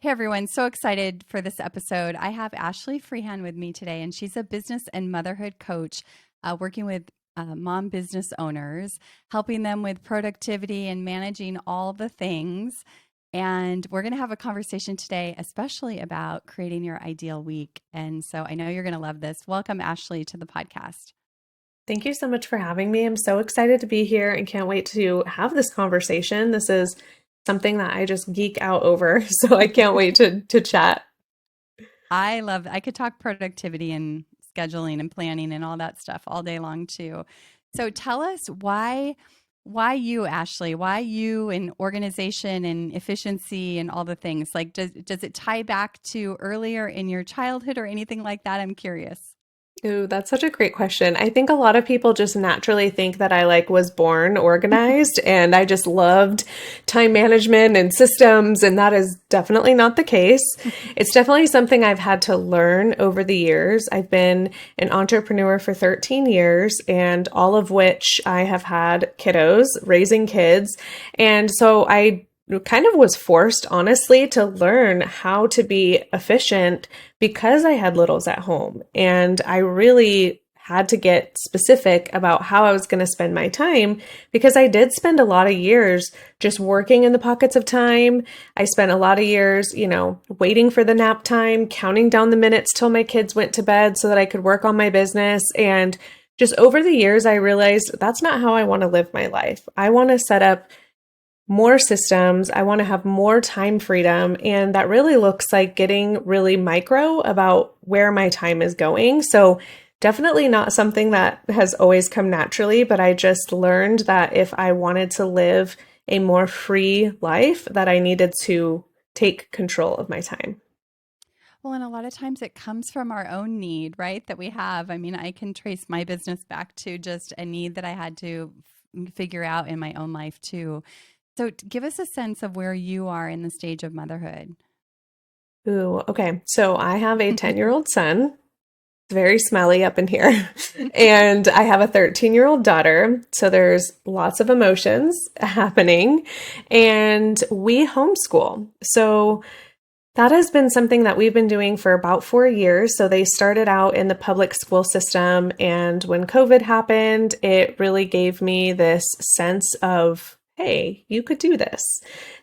Hey everyone, so excited for this episode. I have Ashley Freehan with me today, and she's a business and motherhood coach working with mom business owners, helping them with productivity and managing all the things. And we're going to have a conversation today, especially about creating your ideal week. And so I know you're going to love this. Welcome, Ashley, to the podcast. Thank you so much for having me. I'm so excited to be here and can't wait to have this conversation. This is something that I just geek out over, so I can't wait to chat. I could talk productivity and scheduling and planning and all that stuff all day long too. So tell us why you, Ashley, why you and organization and efficiency and all the things. Like does it tie back to earlier in your childhood or anything like that? I'm curious. Ooh, that's such a great question. I think a lot of people just naturally think that I was born organized and I just loved time management and systems, and that is definitely not the case. It's definitely something I've had to learn over the years. I've been an entrepreneur for 13 years, and all of which I have had kiddos, raising kids. And so I kind of was forced, honestly, to learn how to be efficient because I had littles at home. And I really had to get specific about how I was going to spend my time because I did spend a lot of years just working in the pockets of time. I spent a lot of years, waiting for the nap time, counting down the minutes till my kids went to bed so that I could work on my business. And just over the years, I realized that's not how I want to live my life. I want to set up more systems. I want to have more time freedom. And that really looks like getting really micro about where my time is going. So definitely not something that has always come naturally, but I just learned that if I wanted to live a more free life, that I needed to take control of my time. Well, and a lot of times it comes from our own need, right? That we have. I mean, I can trace my business back to just a need that I had to figure out in my own life too. So give us a sense of where you are in the stage of motherhood. Ooh, okay. So I have a 10-year-old son. It's very smelly up in here. And I have a 13-year-old daughter. So there's lots of emotions happening. And we homeschool. So that has been something that we've been doing for about 4 years. So they started out in the public school system. And when COVID happened, it really gave me this sense of, hey, you could do this.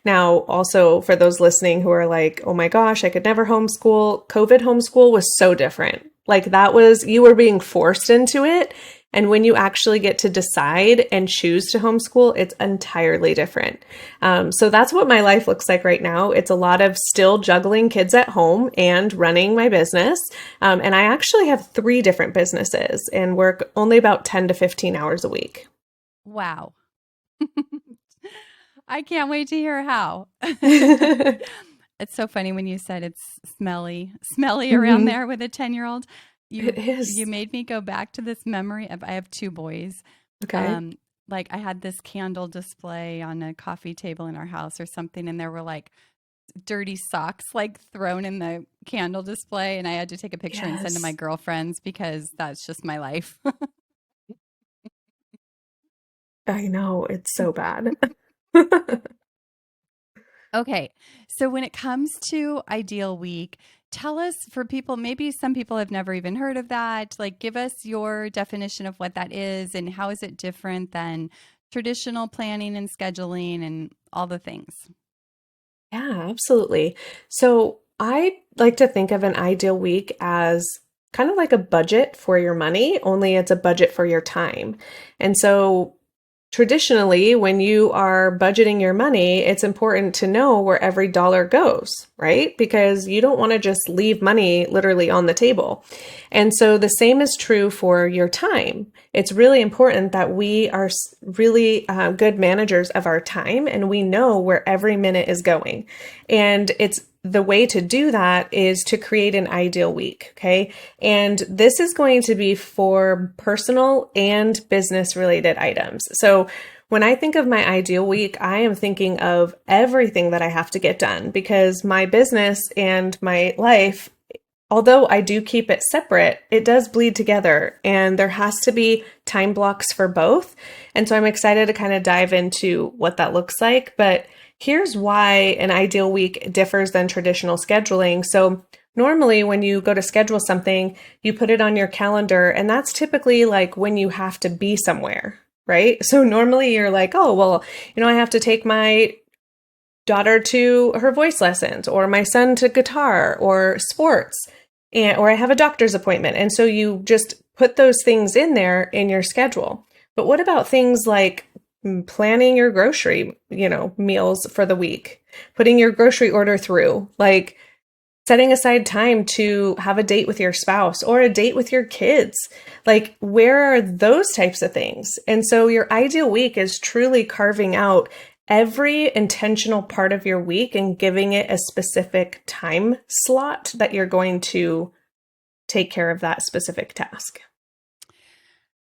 Now, also for those listening who are like, oh my gosh, I could never homeschool. COVID homeschool was so different. That was, you were being forced into it. And when you actually get to decide and choose to homeschool, it's entirely different. So that's what my life looks like right now. It's a lot of still juggling kids at home and running my business. And I actually have 3 different businesses and work only about 10 to 15 hours a week. Wow. I can't wait to hear how. It It's so funny when you said it's smelly around Mhm. there with a 10-year-old. You is. made me go back to this memory of I have 2 boys. Okay. Um, like I had this candle display on a coffee table in our house or something, and there were like dirty socks like thrown in the candle display, and I had to take a picture and send to my Yes. girlfriends because that's just my life. I know. It's so bad. Okay. So when it comes to ideal week, tell us for people, maybe some people have never even heard of that. Like, give us your definition of what that is and how is it different than traditional planning and scheduling and all the things. Yeah, absolutely. So I like to think of an ideal week as kind of like a budget for your money, only it's a budget for your time. And so traditionally, when you are budgeting your money, it's important to know where every dollar goes, right? Because you don't want to just leave money literally on the table. And so the same is true for your time. It's really important that we are really good managers of our time and we know where every minute is going. And it's the way to do that is to create an ideal week. Okay. And this is going to be for personal and business related items. So when I think of my ideal week, I am thinking of everything that I have to get done because my business and my life, although I do keep it separate, it does bleed together and there has to be time blocks for both. And so I'm excited to kind of dive into what that looks like. But here's why an ideal week differs than traditional scheduling. So normally when you go to schedule something, you put it on your calendar, and that's typically like when you have to be somewhere, right? So normally you're like, oh, well, I have to take my daughter to her voice lessons, or my son to guitar or sports, or I have a doctor's appointment. And so you just put those things in there in your schedule. But what about things like planning your grocery, meals for the week, putting your grocery order through, like setting aside time to have a date with your spouse or a date with your kids? Like, where are those types of things? And so your ideal week is truly carving out every intentional part of your week and giving it a specific time slot that you're going to take care of that specific task.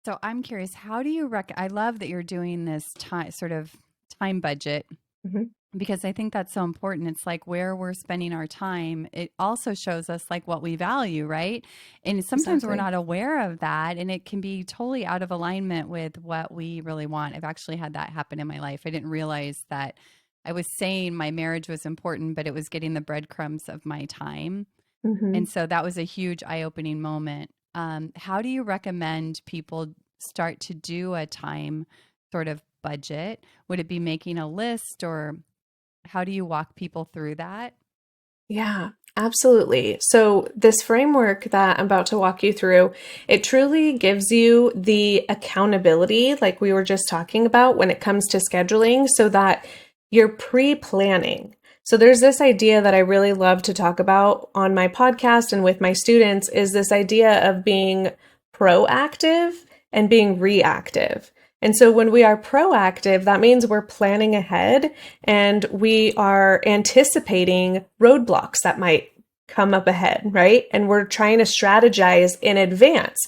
So I'm curious, how do you I love that you're doing this time budget, Mm-hmm. because I think that's so important. It's like where we're spending our time. It also shows us like what we value, right? And sometimes we're Exactly. not aware of that, and it can be totally out of alignment with what we really want. I've actually had that happen in my life. I didn't realize that I was saying my marriage was important, but it was getting the breadcrumbs of my time. Mm-hmm. And so that was a huge eye-opening moment. How do you recommend people start to do a time sort of budget? Would it be making a list, or how do you walk people through that? Yeah, absolutely. So this framework that I'm about to walk you through, it truly gives you the accountability, like we were just talking about, when it comes to scheduling, so that you're pre-planning. So there's this idea that I really love to talk about on my podcast and with my students, is this idea of being proactive and being reactive. And so when we are proactive, that means we're planning ahead and we are anticipating roadblocks that might come up ahead, right? And we're trying to strategize in advance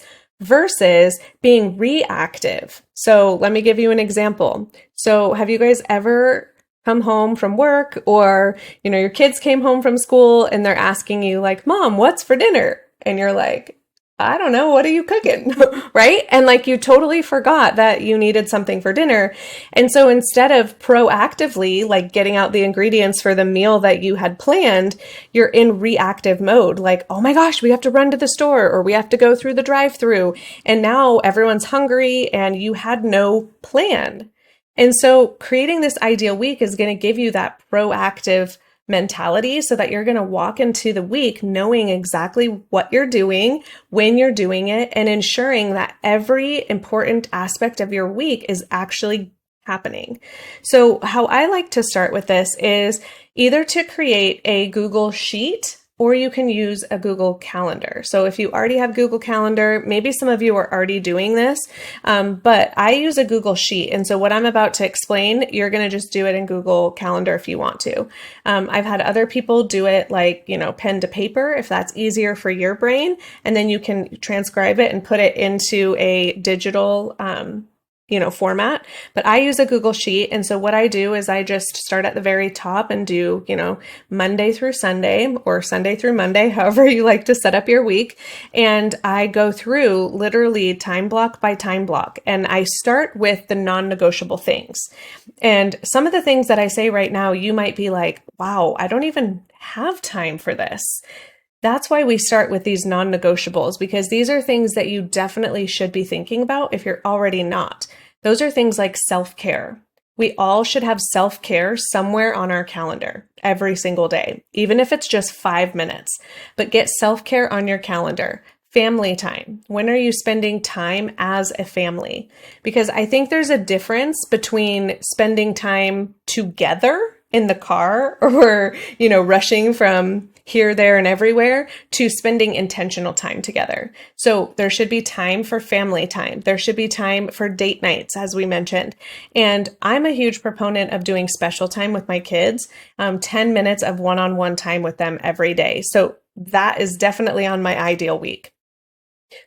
versus being reactive. So let me give you an example. So have you guys ever come home from work, or, your kids came home from school and they're asking you like, Mom, what's for dinner? And you're like, I don't know, what are you cooking? Right? And like you totally forgot that you needed something for dinner. And so instead of proactively like getting out the ingredients for the meal that you had planned, you're in reactive mode. Like, oh my gosh, we have to run to the store, or we have to go through the drive-through. And now everyone's hungry and you had no plan. And so creating this ideal week is going to give you that proactive mentality, so that you're going to walk into the week knowing exactly what you're doing, when you're doing it, and ensuring that every important aspect of your week is actually happening. So how I like to start with this is either to create a Google Sheet, or you can use a Google Calendar. So if you already have Google Calendar, maybe some of you are already doing this, but I use a Google Sheet. And so what I'm about to explain, you're going to just do it in Google Calendar if you want to. I've had other people do it like, pen to paper, if that's easier for your brain. And then you can transcribe it and put it into a digital format, but I use a Google Sheet. And so what I do is I just start at the very top and do, Monday through Sunday, or Sunday through Monday, however you like to set up your week. And I go through literally time block by time block. And I start with the non-negotiable things. And some of the things that I say right now, you might be like, wow, I don't even have time for this. That's why we start with these non-negotiables, because these are things that you definitely should be thinking about if you're already not. Those are things like self-care. We all should have self-care somewhere on our calendar every single day, even if it's just 5 minutes. But get self-care on your calendar. Family time. When are you spending time as a family? Because I think there's a difference between spending time together in the car, or, rushing from here, there, and everywhere, to spending intentional time together. So there should be time for family time. There should be time for date nights, as we mentioned. And I'm a huge proponent of doing special time with my kids, 10 minutes of one-on-one time with them every day. So that is definitely on my ideal week.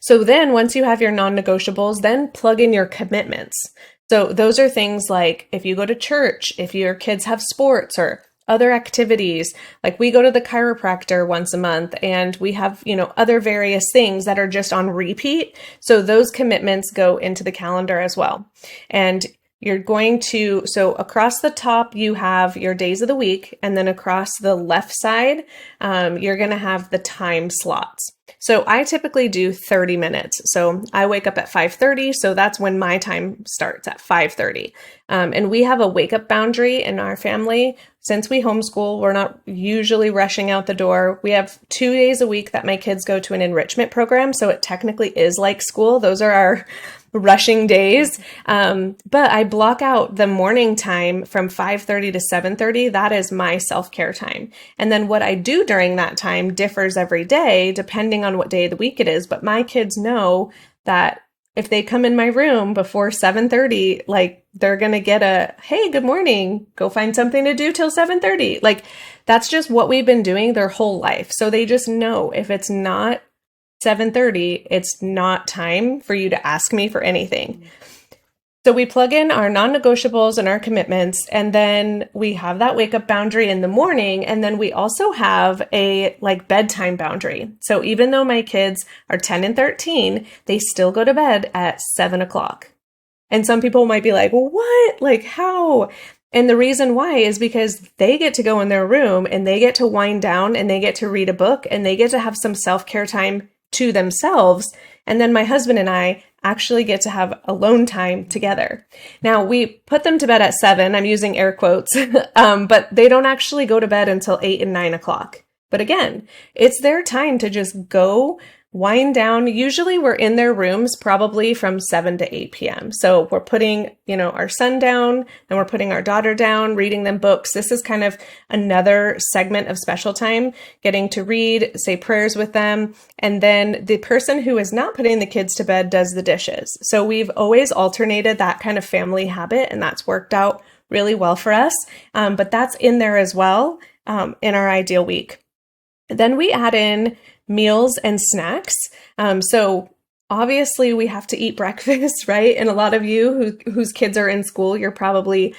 So then once you have your non-negotiables, then plug in your commitments. So those are things like if you go to church, if your kids have sports or other activities, like we go to the chiropractor once a month, and we have, other various things that are just on repeat. So those commitments go into the calendar as well. And you're going to, so across the top, you have your days of the week, and then across the left side, you're going to have the time slots. So I typically do 30 minutes. So I wake up at 5:30. So that's when my time starts, at 5:30. And we have a wake up boundary in our family. Since we homeschool, we're not usually rushing out the door. We have 2 days a week that my kids go to an enrichment program. So it technically is like school. Those are our rushing days. But I block out the morning time from 5:30 to 7:30. That is my self-care time. And then what I do during that time differs every day, depending on what day of the week it is. But my kids know that if they come in my room before 7:30, like they're going to get a, hey, good morning, go find something to do till 7:30. Like that's just what we've been doing their whole life. So they just know if it's not 7:30, it's not time for you to ask me for anything. So we plug in our non-negotiables and our commitments, and then we have that wake up boundary in the morning. And then we also have a like bedtime boundary. So even though my kids are 10 and 13, they still go to bed at 7 o'clock. And some people might be like, well, what? Like how? And the reason why is because they get to go in their room and they get to wind down and they get to read a book and they get to have some self-care time to themselves. And then my husband and I actually get to have alone time together. Now we put them to bed at 7. I'm using air quotes, but they don't actually go to bed until 8 and 9 o'clock. But again, it's their time to just go wind down. Usually we're in their rooms probably from 7 to 8 p.m. So we're putting, our son down and we're putting our daughter down, reading them books. This is kind of another segment of special time, getting to read, say prayers with them. And then the person who is not putting the kids to bed does the dishes. So we've always alternated that kind of family habit, and that's worked out really well for us. But that's in there as well in our ideal week. Then we add in meals and snacks. So obviously we have to eat breakfast, right? And a lot of you whose kids are in school, you're probably,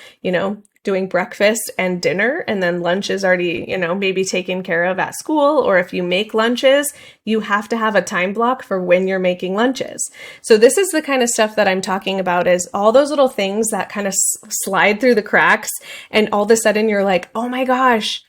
doing breakfast and dinner, and then lunch is already, maybe taken care of at school. Or if you make lunches, you have to have a time block for when you're making lunches. So this is the kind of stuff that I'm talking about, is all those little things that kind of slide through the cracks. And all of a sudden you're like, oh my gosh,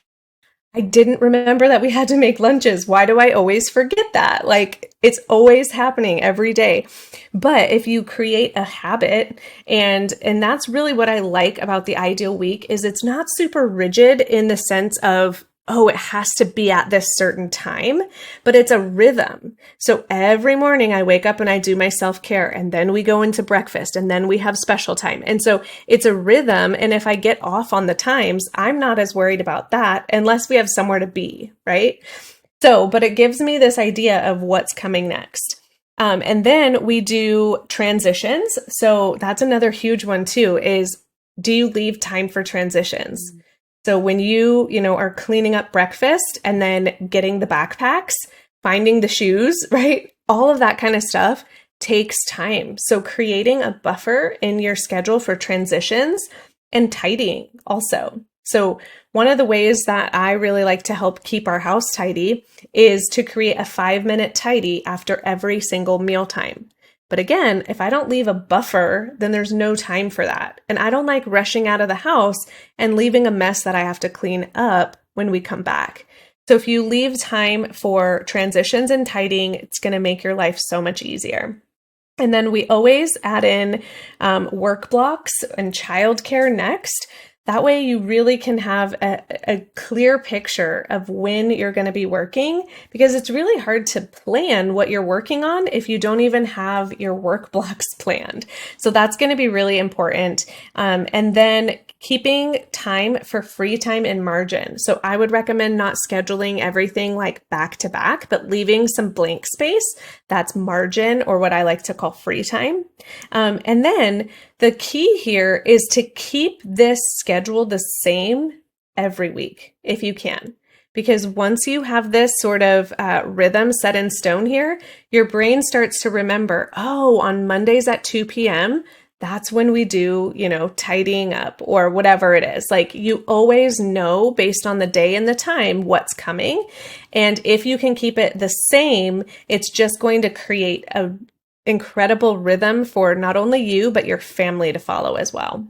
I didn't remember that we had to make lunches. Why do I always forget that? Like it's always happening every day. But if you create a habit, and that's really what I like about the ideal week, is it's not super rigid in the sense of, oh, it has to be at this certain time, but it's a rhythm. So every morning I wake up and I do my self-care, and then we go into breakfast, and then we have special time. And so it's a rhythm. And if I get off on the times, I'm not as worried about that unless we have somewhere to be, right? So, but it gives me this idea of what's coming next. And then we do transitions. So that's another huge one too, is do you leave time for transitions? So when you are cleaning up breakfast and then getting the backpacks, finding the shoes, right? All of that kind of stuff takes time. So creating a buffer in your schedule for transitions, and tidying also. So one of the ways that I really like to help keep our house tidy is to create a 5-minute tidy after every single mealtime. But again, if I don't leave a buffer, then there's no time for that. And I don't like rushing out of the house and leaving a mess that I have to clean up when we come back. So if you leave time for transitions and tidying, it's going to make your life so much easier. And then we always add in work blocks and childcare next. That way you really can have a clear picture of when you're going to be working, because it's really hard to plan what you're working on if you don't even have your work blocks planned. So that's going to be really important. And then keeping time for free time and margin. So I would recommend not scheduling everything like back to back, but leaving some blank space. That's margin, or what I like to call free time. And then the key here is to keep this schedule the same every week if you can. Because once you have this sort of rhythm set in stone here, your brain starts to remember, oh, on Mondays at 2 p.m., that's when we do, tidying up or whatever it is. Like you always know based on the day and the time what's coming. And if you can keep it the same, it's just going to create incredible rhythm for not only you, but your family to follow as well.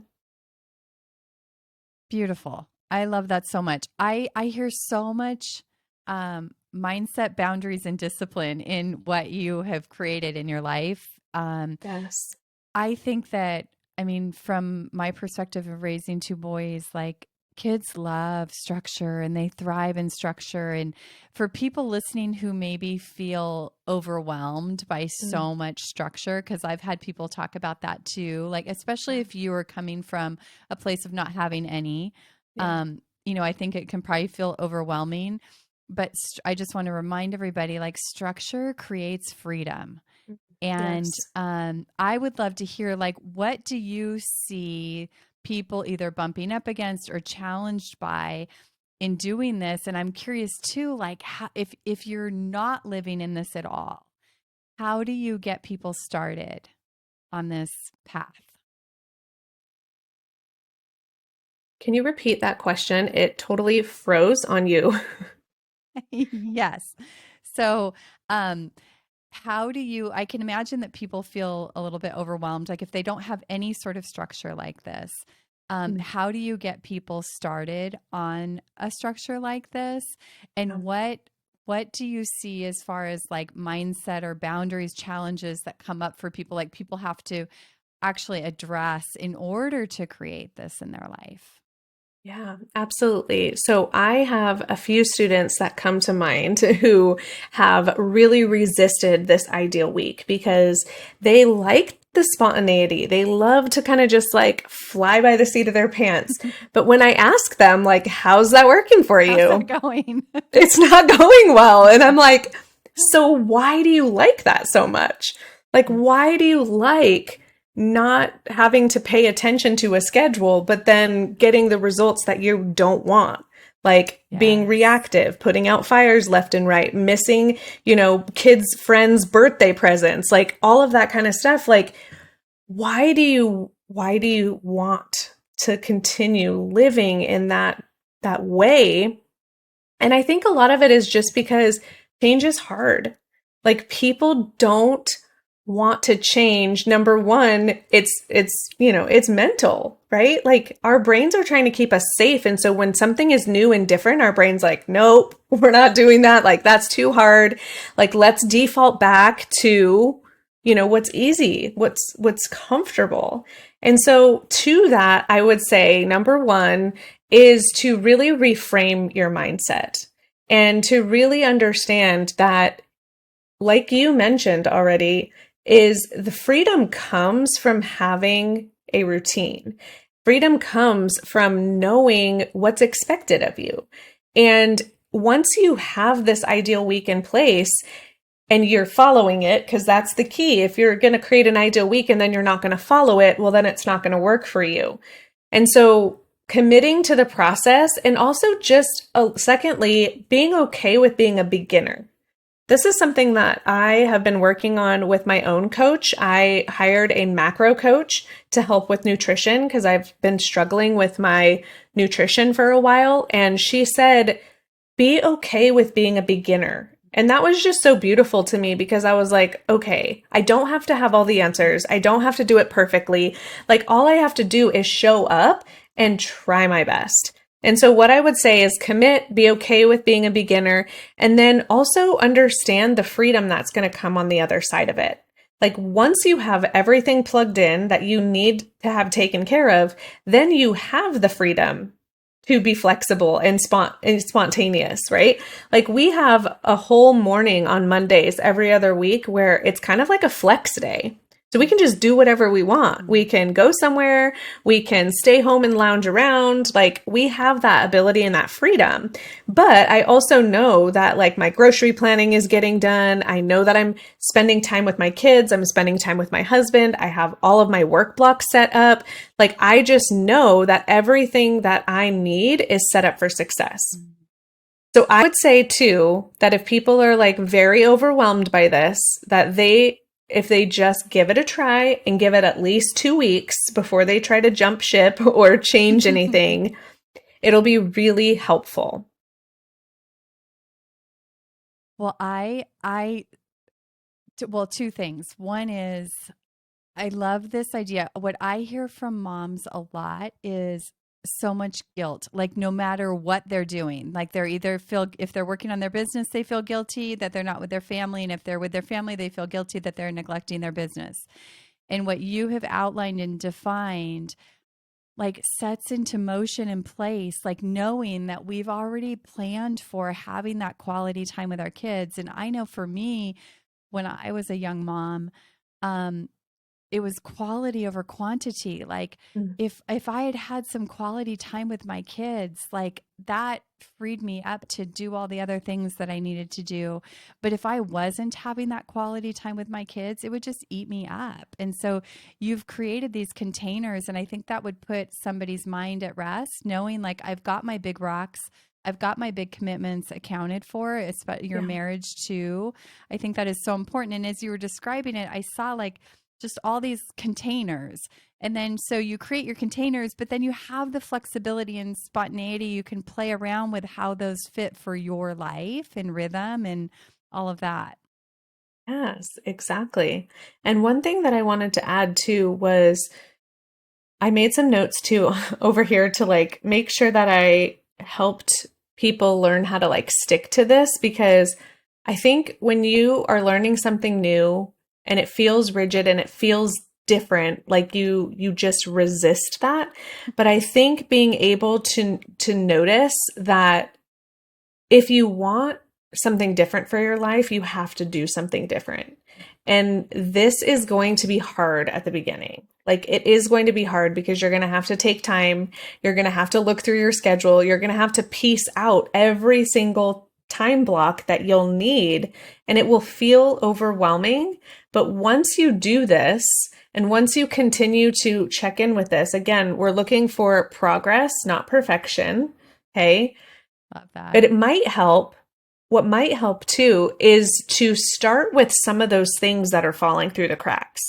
Beautiful. I love that so much. I hear so much mindset, boundaries, and discipline in what you have created in your life. Yes. I think that, I mean, from my perspective of raising two boys, like kids love structure and they thrive in structure. And for people listening who maybe feel overwhelmed by Mm, so much structure, because I've had people talk about that too, like, especially yeah. if you are coming from a place of not having any, Yeah. I think it can probably feel overwhelming. But I just want to remind everybody like, structure creates freedom. Mm, And yes. I would love to hear, like, what do you see people either bumping up against or challenged by in doing this? And I'm curious too, like, how, if you're not living in this at all, how do you get people started on this path? Can you repeat that question? It totally froze on you. Yes. So, um, how do you, I can imagine that people feel a little bit overwhelmed, like if they don't have any sort of structure like this. Mm, How do you get people started on a structure like this? And yeah. what do you see as far as like mindset or boundaries, challenges that come up for people, like people have to actually address in order to create this in their life? Yeah, absolutely. So I have a few students that come to mind who have really resisted this ideal week because they like the spontaneity. They love to kind of just like fly by the seat of their pants. But when I ask them, like, how's that working for How's that you? going? It's not going well. And I'm like, so why do you like that so much? Like, why do you like not having to pay attention to a schedule, but then getting the results that you don't want? Like being Yes. reactive, putting out fires left and right, missing, kids' friends' birthday presents, like all of that kind of stuff. Like, why do you want to continue living in that way? And I think a lot of it is just because change is hard. Like people don't want to change. Number one, it's mental, right? Like our brains are trying to keep us safe. And so when something is new and different, our brain's like, nope, we're not doing that. Like that's too hard. Like let's default back to, what's easy, what's comfortable. And so to that, I would say number one is to really reframe your mindset and to really understand that, like you mentioned already, is the freedom comes from having a routine. Freedom comes from knowing what's expected of you. And once you have this ideal week in place, and you're following it, because that's the key. If you're going to create an ideal week and then you're not going to follow it, well, then it's not going to work for you. And so committing to the process and also just secondly, being okay with being a beginner. This is something that I have been working on with my own coach. I hired a macro coach to help with nutrition because I've been struggling with my nutrition for a while. And she said, be okay with being a beginner. And that was just so beautiful to me because I was like, okay, I don't have to have all the answers. I don't have to do it perfectly. Like, all I have to do is show up and try my best. And so, what I would say is commit, be okay with being a beginner, and then also understand the freedom that's going to come on the other side of it. Like, once you have everything plugged in that you need to have taken care of, then you have the freedom to be flexible and spontaneous, right? Like we have a whole morning on Mondays every other week where it's kind of like a flex day. So we can just do whatever we want. We can go somewhere, we can stay home and lounge around. Like we have that ability and that freedom. But I also know that like my grocery planning is getting done. I know that I'm spending time with my kids. I'm spending time with my husband. I have all of my work blocks set up. Like I just know that everything that I need is set up for success. So I would say too that if people are like very overwhelmed by this, that if they just give it a try and give it at least 2 weeks before they try to jump ship or change anything, it'll be really helpful. Well, I Well, two things. One is I love this idea. What I hear from moms a lot is so much guilt. Like no matter what they're doing, like they're either feel if they're working on their business, they feel guilty that they're not with their family, and if they're with their family, they feel guilty that they're neglecting their business. And what you have outlined and defined like sets into motion in place, like knowing that we've already planned for having that quality time with our kids. And I know for me, when I was a young mom, um, it was quality over quantity. Like Mm. if I had had some quality time with my kids, like that freed me up to do all the other things that I needed to do. But if I wasn't having that quality time with my kids, it would just eat me up. And so you've created these containers, and I think that would put somebody's mind at rest, knowing like I've got my big rocks, I've got my big commitments accounted for, especially your Yeah. marriage too. I think that is so important. And as you were describing it, I saw like just all these containers. And then so you create your containers, but then you have the flexibility and spontaneity. You can play around with how those fit for your life and rhythm and all of that. Yes, exactly. And one thing that I wanted to add too was I made some notes too over here to like make sure that I helped people learn how to like stick to this, because I think when you are learning something new and it feels rigid and it feels different, like you just resist that. But I think being able to notice that if you want something different for your life, you have to do something different. And this is going to be hard at the beginning. Like it is going to be hard because you're going to have to take time. You're going to have to look through your schedule. You're going to have to piece out every single time block that you'll need. And it will feel overwhelming. But once you do this, and once you continue to check in with this, again, we're looking for progress, not perfection. Okay. Love that. But it might help. What might help too is to start with some of those things that are falling through the cracks.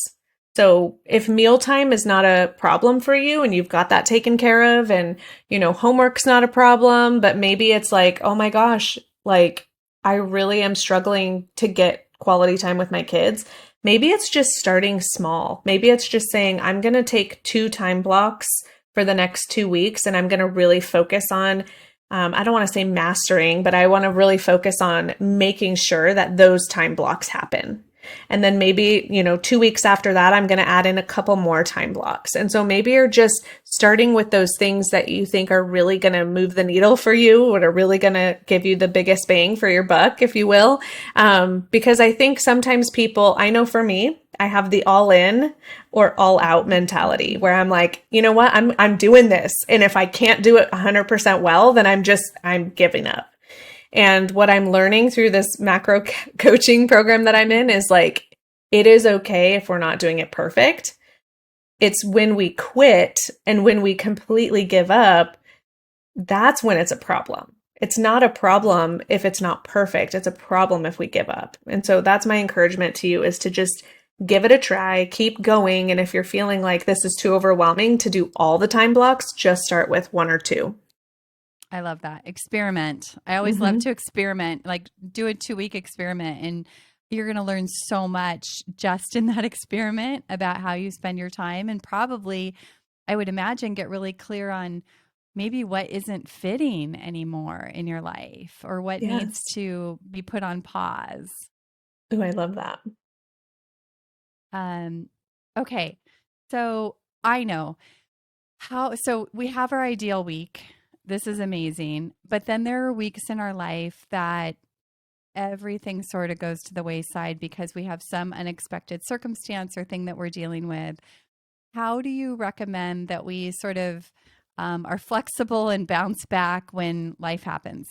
So if mealtime is not a problem for you and you've got that taken care of, and, homework's not a problem, but maybe it's like, oh my gosh, like I really am struggling to get quality time with my kids. Maybe it's just starting small. Maybe it's just saying, I'm going to take 2 time blocks for the next 2 weeks, and I'm going to really focus on I don't want to say mastering, but I want to really focus on making sure that those time blocks happen. And then maybe, 2 weeks after that, I'm going to add in a couple more time blocks. And so maybe you're just starting with those things that you think are really going to move the needle for you, or are really going to give you the biggest bang for your buck, if you will. Because I think sometimes people, I know for me, I have the all in or all out mentality where I'm like, you know what, I'm doing this. And if I can't do it 100% well, then I'm giving up. And what I'm learning through this macro coaching program that I'm in is like, it is okay if we're not doing it perfect. It's when we quit and when we completely give up, that's when it's a problem. It's not a problem if it's not perfect. It's a problem if we give up. And so that's my encouragement to you, is to just give it a try, keep going. And if you're feeling like this is too overwhelming to do all the time blocks, just start with 1 or 2. I love that. Experiment. I always love to experiment, like do a 2-week experiment, and you're going to learn so much just in that experiment about how you spend your time, and probably, I would imagine, get really clear on maybe what isn't fitting anymore in your life, or what needs Yes. to be put on pause. Oh, I love that. Okay. So I know so we have our ideal week. This is amazing. But then there are weeks in our life that everything sort of goes to the wayside because we have some unexpected circumstance or thing that we're dealing with. How do you recommend that we sort of are flexible and bounce back when life happens?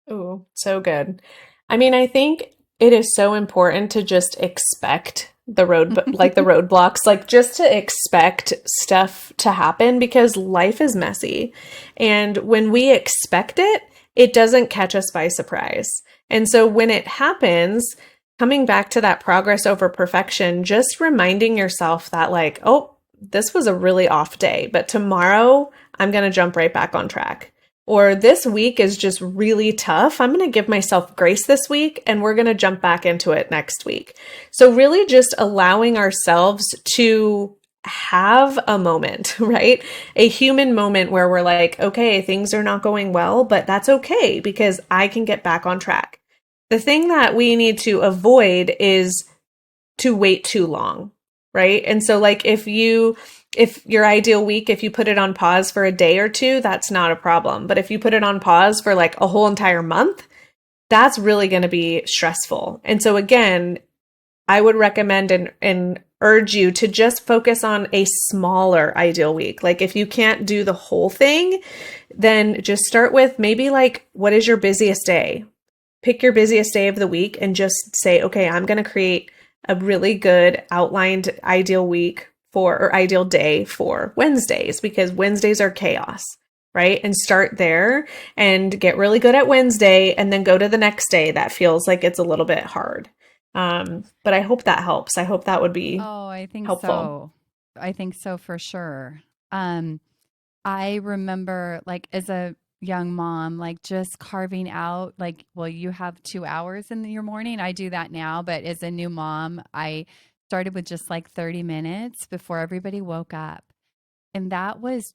Oh, so good. I mean, I think it is so important to just expect like the roadblocks, like just to expect stuff to happen, because life is messy. And when we expect it, it doesn't catch us by surprise. And so when it happens, coming back to that progress over perfection, just reminding yourself that like, oh, this was a really off day, but tomorrow I'm going to jump right back on track. Or this week is just really tough. I'm going to give myself grace this week and we're going to jump back into it next week. So, really, just allowing ourselves to have a moment, right? A human moment where we're like, okay, things are not going well, but that's okay because I can get back on track. The thing that we need to avoid is to wait too long, right? And so like if your ideal week, if you put it on pause for a day or two, that's not a problem. But if you put it on pause for like a whole entire month, that's really going to be stressful. And so again, I would recommend and urge you to just focus on a smaller ideal week. Like if you can't do the whole thing, then just start with maybe like, what is your busiest day? Pick your busiest day of the week and just say, okay, I'm going to create a really good outlined ideal week for, or ideal day for Wednesdays, because Wednesdays are chaos, right? And start there and get really good at Wednesday and then go to the next day that feels like it's a little bit hard. But I hope that helps. I hope that would be Oh, I think helpful. so. I think so for sure. Um, I remember like as a young mom, like just carving out like, well, you have 2 hours in your morning. I do that now, but as a new mom, I started with just like 30 minutes before everybody woke up. And that was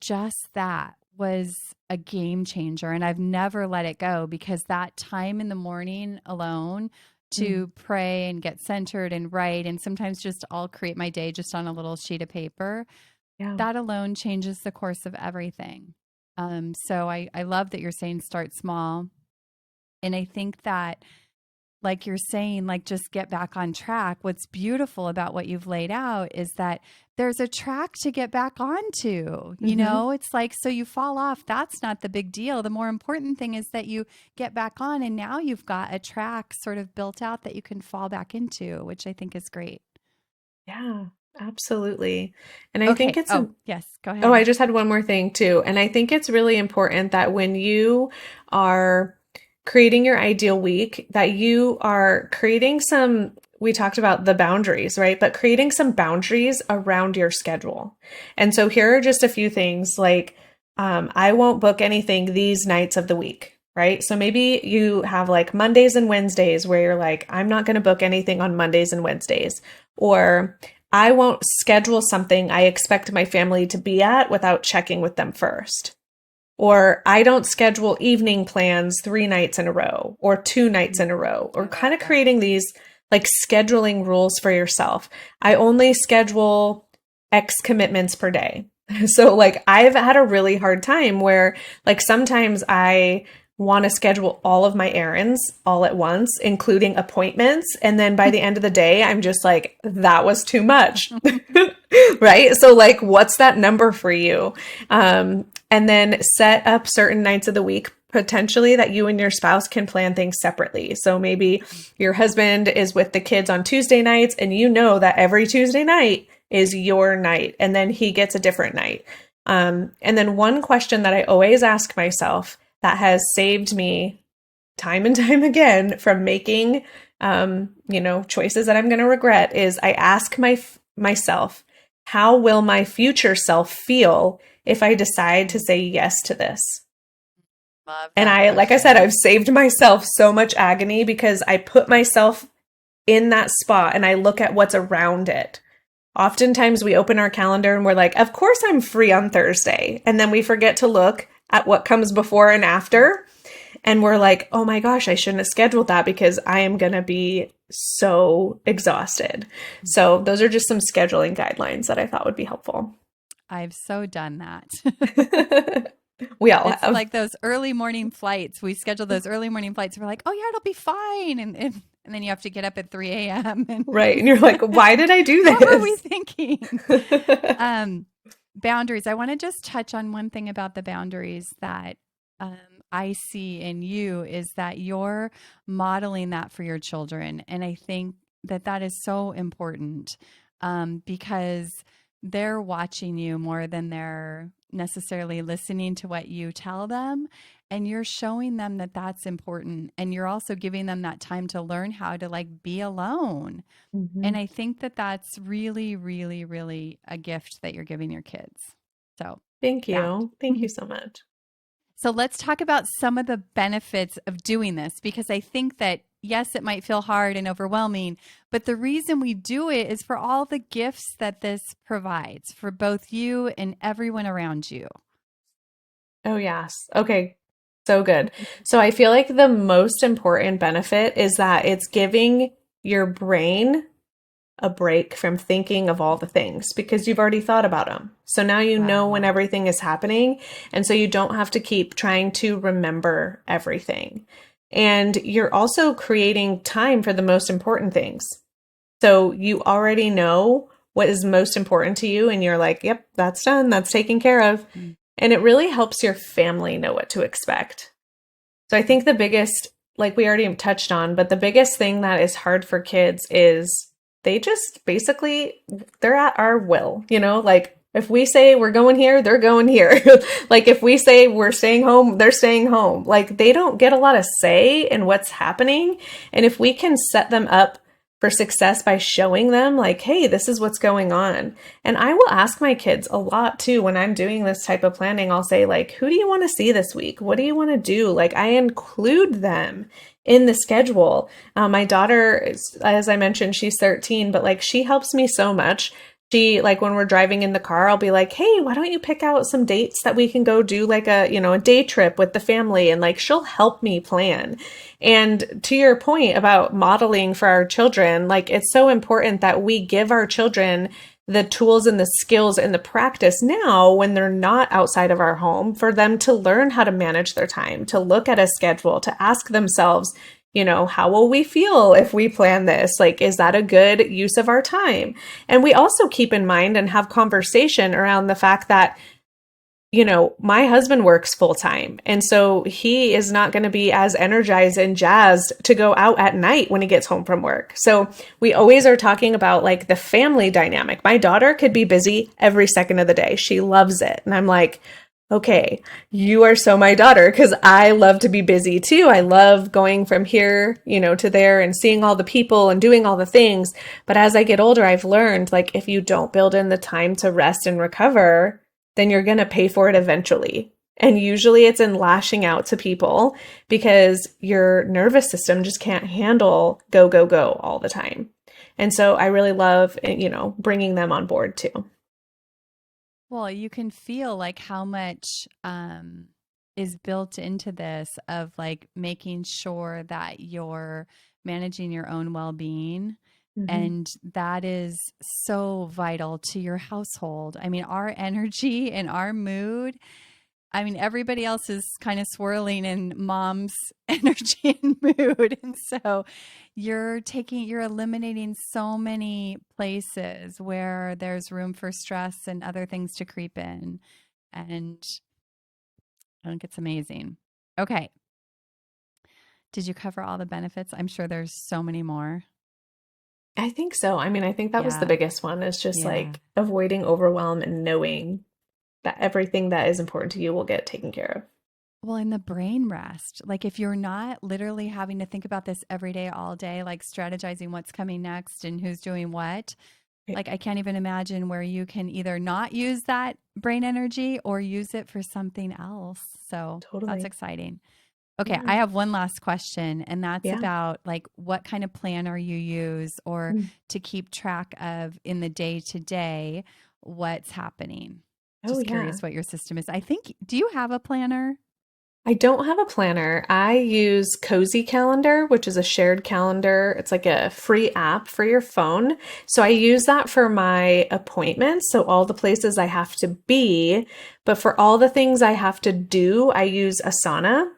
a game changer. And I've never let it go because that time in the morning alone Mm, to pray and get centered and write, and sometimes just I'll create my day just on a little sheet of paper, yeah. that alone changes the course of everything. So I love that you're saying start small. And I think that, like you're saying, like just get back on track. What's beautiful about what you've laid out is that there's a track to get back onto. You Hmm. know, it's like, so you fall off. That's not the big deal. The more important thing is that you get back on, and now you've got a track sort of built out that you can fall back into, which I think is great. Yeah, absolutely. And I think Okay. it's Oh, a yes. Go Oh, I ahead. just had one more thing too. And I think it's really important that when you are creating your ideal week, that you are creating some, we talked about the boundaries, right? But creating some boundaries around your schedule. And so here are just a few things like, I won't book anything these nights of the week, right? So maybe you have like Mondays and Wednesdays where you're like, I'm not going to book anything on Mondays and Wednesdays. Or I won't schedule something I expect my family to be at without checking with them first. Or I don't schedule evening plans 3 nights in a row or 2 nights in a row, I or love kind of that. creating these like scheduling rules for yourself. I only schedule X commitments per day. So, like, I've had a really hard time where, like, sometimes I want to schedule all of my errands all at once, including appointments. And then by the end of the day, I'm just like, that was too much. Right? So, like, what's that number for you? And then set up certain nights of the week potentially that you and your spouse can plan things separately. So maybe your husband is with the kids on Tuesday nights and you know that every Tuesday night is your night and then he gets a different night. And then one question that I always ask myself that has saved me time and time again from making choices that I'm going to regret is I ask myself, how will my future self feel if I decide to say yes to this? Love And that like I said, question. I've saved myself so much agony because I put myself in that spot and I look at what's around it. Oftentimes we open our calendar and we're like, of course I'm free on Thursday. And then we forget to look at what comes before and after. And we're like, oh my gosh, I shouldn't have scheduled that because I am going to be so exhausted. So, those are just some scheduling guidelines that I thought would be helpful. I've so done that. We all It's have. like those early morning flights. We schedule those early morning flights. We're like, oh, yeah, it'll be fine. And then you have to get up at 3 a.m. And Right. And you're like, why did I do what were we this? thinking? Um, Boundaries. I want to just touch on one thing about the boundaries that um, I see in you is that you're modeling that for your children. And I think that that is so important because they're watching you more than they're necessarily listening to what you tell them. And you're showing them that that's important. And you're also giving them that time to learn how to like be alone. And Mhm. I think that that's really, really, really a gift that you're giving your kids. So Thank that. you. Thank you so much. So let's talk about some of the benefits of doing this, because I think that, yes, it might feel hard and overwhelming, but the reason we do it is for all the gifts that this provides for both you and everyone around you. Oh, yes. Okay. So good. So I feel like the most important benefit is that it's giving your brain a break from thinking of all the things because you've already thought about them. So now you know when Wow. everything is happening. And so you don't have to keep trying to remember everything. And you're also creating time for the most important things. So you already know what is most important to you. And you're like, yep, that's done. That's taken care of. Mm. And it really helps your family know what to expect. So I think the biggest, like we already touched on, but the biggest thing that is hard for kids is they just basically, they're at our will, like if we say we're going here, they're going here. Like if we say we're staying home, they're staying home. Like they don't get a lot of say in what's happening. And if we can set them up for success by showing them like, hey, this is what's going on. And I will ask my kids a lot too when I'm doing this type of planning. I'll say like, who do you want to see this week? What do you want to do? Like I include them in the schedule. My daughter, as I mentioned, she's 13, but like she helps me so much. She, like when we're driving in the car, I'll be like, hey, why don't you pick out some dates that we can go do like a day trip with the family? And like, she'll help me plan. And to your point about modeling for our children, like it's so important that we give our children the tools and the skills and the practice now when they're not outside of our home for them to learn how to manage their time, to look at a schedule, to ask themselves, how will we feel if we plan this? Like, is that a good use of our time? And we also keep in mind and have conversation around the fact that, my husband works full time. And so he is not going to be as energized and jazzed to go out at night when he gets home from work. So we always are talking about like the family dynamic. My daughter could be busy every second of the day. She loves it. And I'm like, okay, you are so my daughter because I love to be busy too. I love going from here, to there and seeing all the people and doing all the things. But as I get older, I've learned like if you don't build in the time to rest and recover, then you're going to pay for it eventually. And usually it's in lashing out to people because your nervous system just can't handle go, go, go all the time. And so I really love, bringing them on board too. Well, you can feel like how much is built into this of like making sure that you're managing your own well-being. Mm-hmm. And that is so vital to your household. I mean, our energy and our mood, I mean, everybody else is kind of swirling in mom's energy and mood. And so you're eliminating so many places where there's room for stress and other things to creep in. And I think it's amazing. Okay. Did you cover all the benefits? I'm sure there's so many more. I think so. I mean, I think that was the Yeah. biggest one is just Yeah. like avoiding overwhelm and knowing that everything that is important to you will get taken care of. Well, in the brain rest, like if you're not literally having to think about this every day, all day, like strategizing what's coming next and who's doing what, Right. like I can't even imagine where you can either not use that brain energy or use it for something else. So that's Totally. exciting. Okay, Yeah. I have one last question, and that's Yeah. about like what kind of planner you use or Mm. to keep track of in the day to day what's happening. Oh, Just yeah. curious what your system is. I think, do you have a planner? I don't have a planner. I use Cozy Calendar, which is a shared calendar. It's like a free app for your phone. So I use that for my appointments. So all the places I have to be, but for all the things I have to do, I use Asana.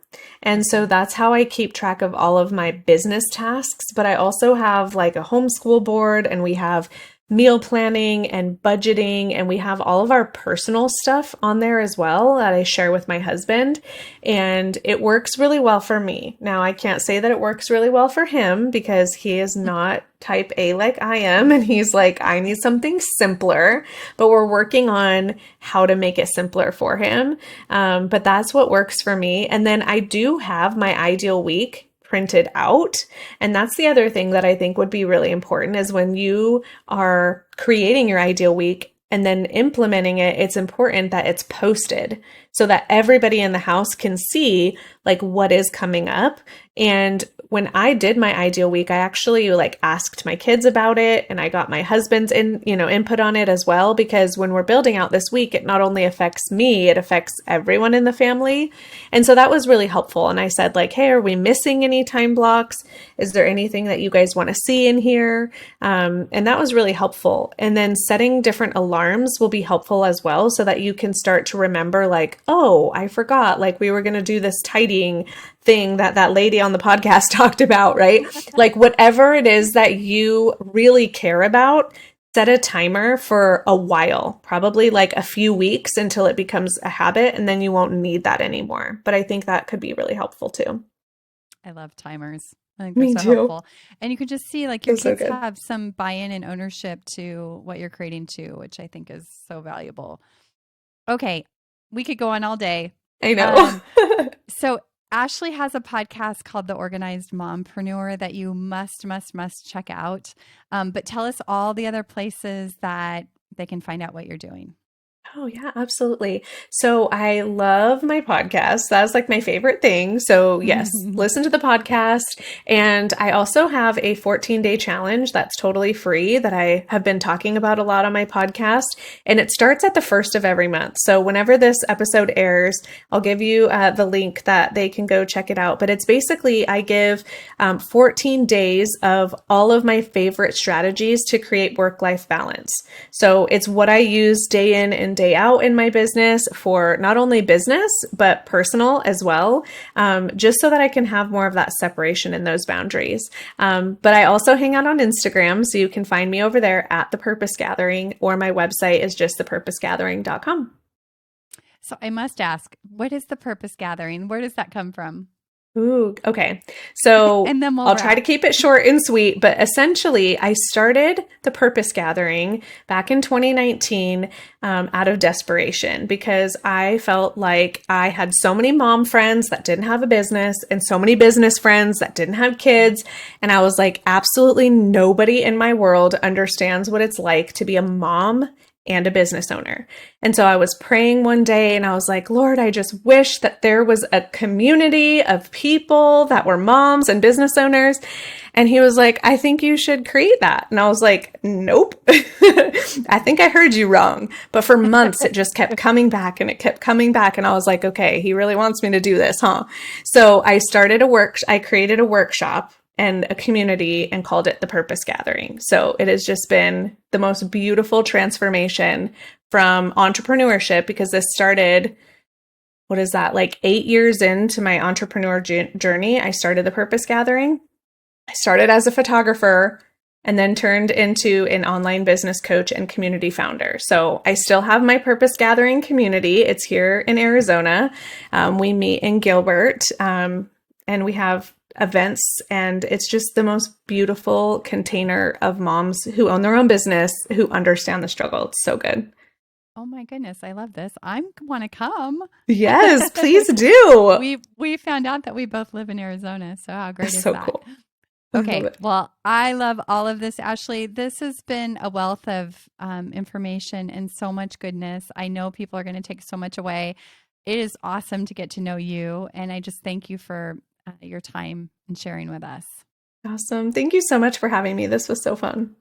And so Okay. that's how I keep track of all of my business tasks. But I also have like a homeschool board and we have meal planning and budgeting, and we have all of our personal stuff on there as well that I share with my husband. And it works really well for me. Now, I can't say that it works really well for him because he is not type A like I am. And he's like, I need something simpler, but we're working on how to make it simpler for him. But that's what works for me. And then I do have my ideal week printed out. And that's the other thing that I think would be really important is when you are creating your ideal week and then implementing it, it's important that it's posted so that everybody in the house can see like what is coming up. And when I did my ideal week, I actually like asked my kids about it, and I got my husband's input on it as well, because when we're building out this week, it not only affects me, it affects everyone in the family. And so that was really helpful. And I said like, hey, are we missing any time blocks? Is there anything that you guys want to see in here? And that was really helpful. And then setting different alarms will be helpful as well, so that you can start to remember like, oh, I forgot, like we were going to do this tidying thing that that lady on the podcast talked about, right? Like whatever it is that you really care about, set a timer for a while, probably like a few weeks until it becomes a habit, and then you won't need that anymore. But I think that could be really helpful too. I love timers. I think they're Me so too. helpful. And you can just see like your Feels so kids good. have some buy-in and ownership to what you're creating too, which I think is so valuable. Okay, we could go on all day. I know. Um, so Ashley has a podcast called The Organized Mompreneur that you must check out. But tell us all the other places that they can find out what you're doing. Oh, yeah, absolutely. So I love my podcast. That's like my favorite thing. So, yes, listen to the podcast. And I also have a 14-day challenge that's totally free that I have been talking about a lot on my podcast. And it starts at the first of every month. So, whenever this episode airs, I'll give you the link that they can go check it out. But it's basically, I give 14 days of all of my favorite strategies to create work-life balance. So, it's what I use day in and day out in my business for not only business, but personal as well, just so that I can have more of that separation in those boundaries. But I also hang out on Instagram, so you can find me over there at The Purpose Gathering, or my website is just thepurposegathering.com. So I must ask, what is the Purpose Gathering? Where does that come from? Ooh, okay. So And then we'll I'll try to wrap. keep it short and sweet, but essentially, I started the Purpose Gathering back in 2019 out of desperation, because I felt like I had so many mom friends that didn't have a business and so many business friends that didn't have kids. And I was like, absolutely nobody in my world understands what it's like to be a mom and a business owner. And so I was praying one day and I was like, Lord, I just wish that there was a community of people that were moms and business owners. And he was like, I think you should create that. And I was like, nope, I think I heard you wrong. But for months, it just kept coming back and it kept coming back. And I was like, okay, he really wants me to do this, huh? So I created a workshop and a community and called it the Purpose Gathering. So it has just been the most beautiful transformation from entrepreneurship, because this started, what is that, like 8 years into my entrepreneur journey. I started the Purpose Gathering. I started as a photographer and then turned into an online business coach and community founder. So I still have my Purpose Gathering community. It's here in Arizona. We meet in Gilbert, and we have events, and it's just the most beautiful container of moms who own their own business, who understand the struggle. It's so good. Oh my goodness, I love this. I want to come. Yes, please do. We found out that we both live in Arizona, so how great It's is so that? cool. I love Okay, it. well, I love all of this, Ashley. This has been a wealth of information and so much goodness. I know people are going to take so much away. It is awesome to get to know you, and I just thank you for your time and sharing with us. Awesome. Thank you so much for having me. This was so fun.